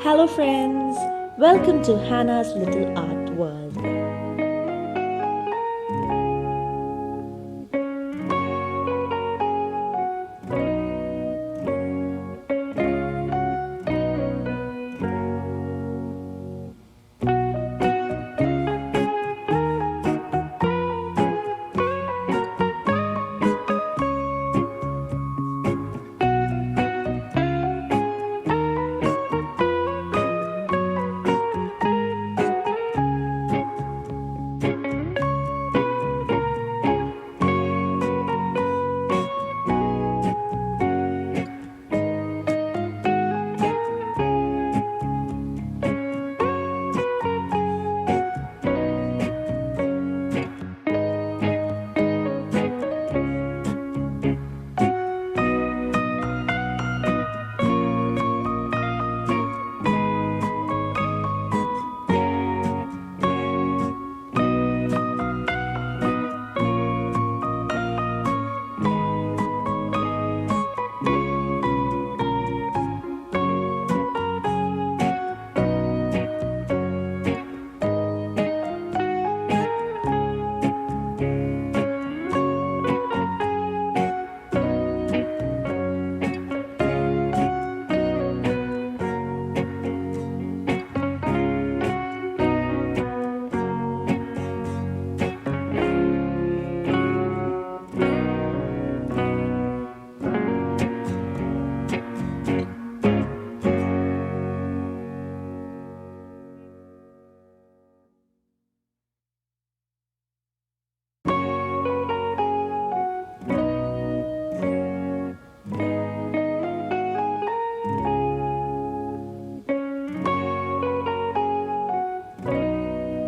Hello, friends. Welcome to Hannah's Little Art World.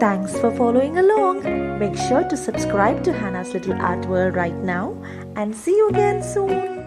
Thanks for following along. Make sure to subscribe to Hannah's Little Art World right now and see you again soon.